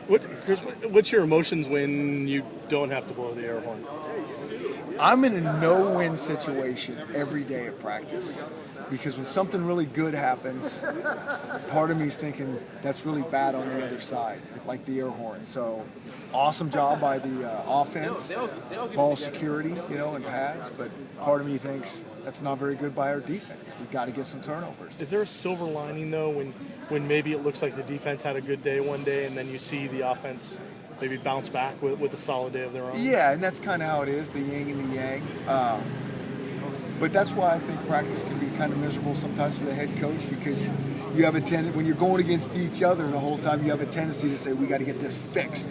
Chris, what's your emotions when you don't have to blow the air horn? I'm in a no-win situation every day at practice because when something really good happens, part of me is thinking that's really bad on the other side, like the air horn. So, awesome job by the offense, ball security, and pads. But part of me thinks that's not very good by our defense. We've got to get some turnovers. Is there a silver lining though when maybe it looks like the defense had a good day one day and then you see the offense maybe bounce back with a solid day of their own? Yeah, and that's kind of how it is, the yin and the yang. But that's why I think practice can be kind of miserable sometimes for the head coach because you have a tendency, when you're going against each other the whole time, you have a tendency to say, we got to get this fixed.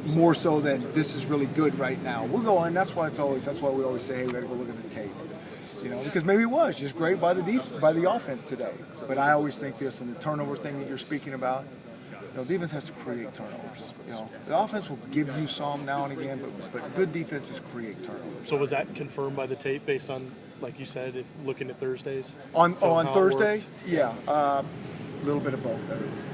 More so than this is really good right now. We're going, that's why we always say, hey, we got to go look at the tape. Because maybe it was just great by the offense today. But I always think this, and the turnover thing that you're speaking about, defense has to create turnovers. The offense will give you some now and again, but good defenses create turnovers. So was that confirmed by the tape based on, like you said, looking at Thursdays? On Thursday, yeah, a little bit of both.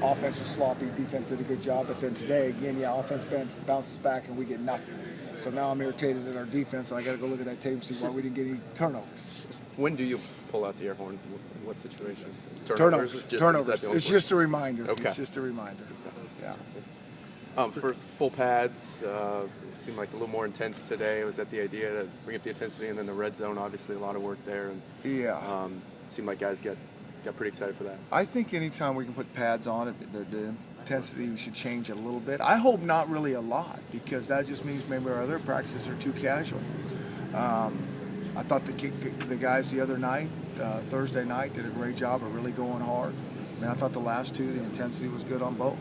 Offense was sloppy, defense did a good job, but then today, again, offense bounces back and we get nothing. So now I'm irritated at our defense, and I got to go look at that tape and see why we didn't get any turnovers. When do you pull out the air horn? In what situations? Turnovers. It's just a reminder. Okay. It's just a reminder. Yeah. For full pads, it seemed like a little more intense today. Was that the idea to bring up the intensity, and then the red zone? Obviously, a lot of work there. And it seemed like guys got pretty excited for that. I think anytime we can put pads on it, the intensity should change a little bit. I hope not really a lot because that just means maybe our other practices are too casual. I thought the guys the other night, Thursday night, did a great job of really going hard. I thought the last two, the intensity was good on both.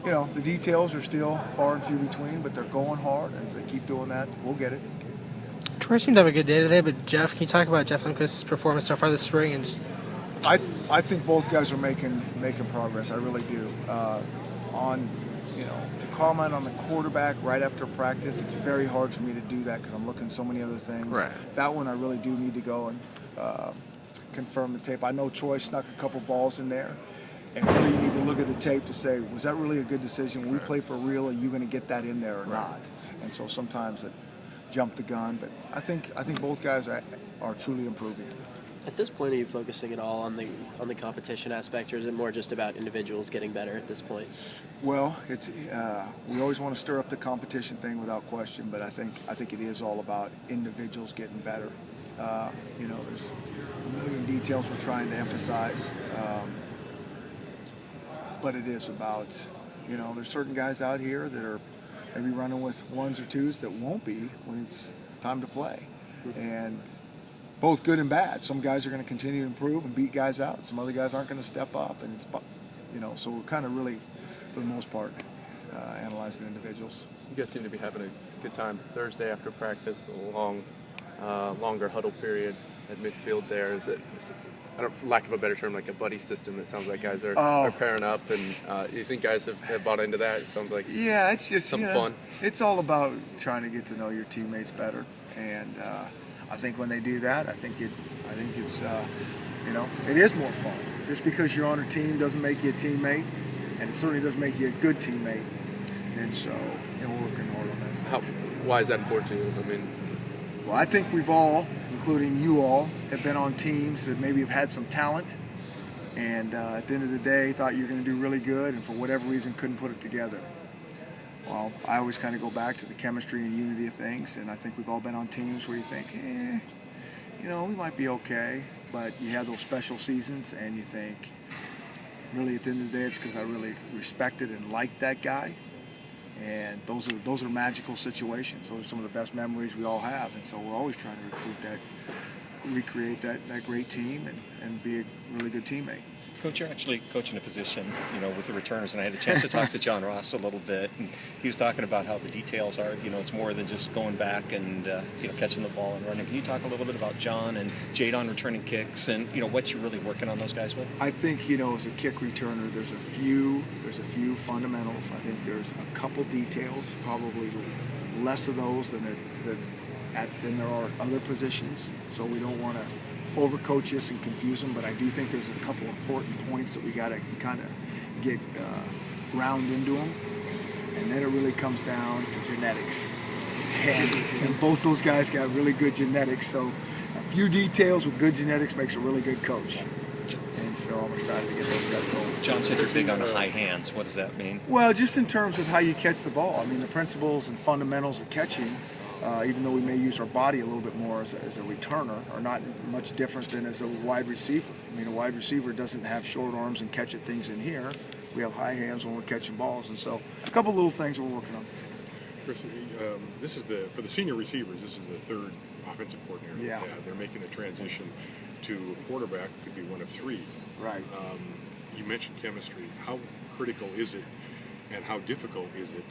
The details are still far and few between, but they're going hard, and if they keep doing that, we'll get it. Troy seemed to have a good day today, but Jeff, can you talk about Jeff Lundquist's performance so far this spring? And I think both guys are making progress. I really do. To comment on the quarterback right after practice, it's very hard for me to do that because I'm looking at so many other things. Right. That one I really do need to go and confirm the tape. I know Troy snuck a couple balls in there, and really you need to look at the tape to say, was that really a good decision? When we play for real, are you going to get that in there or not? And so sometimes it jumped the gun, but I think both guys are truly improving. At this point, are you focusing at all on the competition aspect, or is it more just about individuals getting better at this point? Well, it's we always want to stir up the competition thing without question, but I think it is all about individuals getting better. There's a million details we're trying to emphasize, but it is about there's certain guys out here that are maybe running with ones or twos that won't be when it's time to play, and both good and bad. Some guys are going to continue to improve and beat guys out. Some other guys aren't going to step up, and so we're kind of really, for the most part, analyzing individuals. You guys seem to be having a good time Thursday after practice. A longer huddle period at midfield. There is it. For lack of a better term, like a buddy system. It sounds like guys are pairing up, and you think guys have bought into that? It sounds like it's just something fun. It's all about trying to get to know your teammates better, and I think when they do that, I think it's it is more fun. Just because you're on a team doesn't make you a teammate, and it certainly doesn't make you a good teammate. And so we're working hard on those things. Why is that important to you? Well, I think we've all, including you all, have been on teams that maybe have had some talent, and at the end of the day, thought you were going to do really good, and for whatever reason, couldn't put it together. Well, I always kind of go back to the chemistry and unity of things, and I think we've all been on teams where you think, we might be okay, but you have those special seasons, and you think, really, at the end of the day, it's because I really respected and liked that guy, and those are magical situations. Those are some of the best memories we all have, and so we're always trying to recreate that great team and be a really good teammate. Coach, you're actually coaching a position, with the returners, and I had a chance to talk to John Ross a little bit, and he was talking about how the details are, it's more than just going back and, catching the ball and running. Can you talk a little bit about John and Jadon returning kicks and, what you're really working on those guys with? I think, as a kick returner, there's a few fundamentals. I think there's a couple details, probably less of those than there are at other positions, so we don't want to overcoach this and confuse them, but I do think there's a couple important points that we got to kind of get ground into them. And then it really comes down to genetics. And both those guys got really good genetics. So a few details with good genetics makes a really good coach. And so I'm excited to get those guys going. John said they're big on high hands. What does that mean? Well, just in terms of how you catch the ball. I mean, the principles and fundamentals of catching, even though we may use our body a little bit more as a returner, are not much different than as a wide receiver. I mean, a wide receiver doesn't have short arms and catch at things in here. We have high hands when we're catching balls. And so a couple little things we're working on. Chris, this is for the senior receivers, this is the third offensive coordinator. Yeah. They're making a transition to a quarterback, could be one of three. Right. You mentioned chemistry. How critical is it, and how difficult is it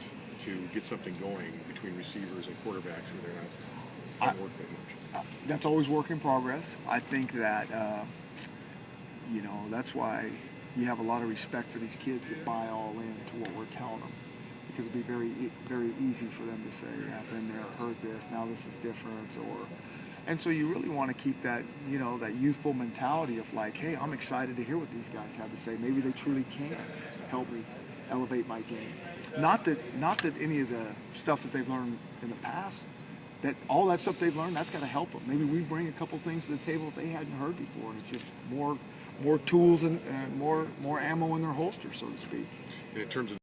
to get something going between receivers and quarterbacks when they're not working that much? That's always work in progress. I think that, that's why you have a lot of respect for these kids that buy all in to what we're telling them. Because it'd be very, very easy for them to say, yeah, I've been there, heard this, now this is different, and so you really want to keep that, that youthful mentality of like, hey, I'm excited to hear what these guys have to say. Maybe they truly can help me elevate my game. Not that any of the stuff that they've learned in the past, that all that stuff they've learned, that's got to help them. Maybe we bring a couple things to the table that they hadn't heard before, and it's just more tools and more ammo in their holster, so to speak. In terms of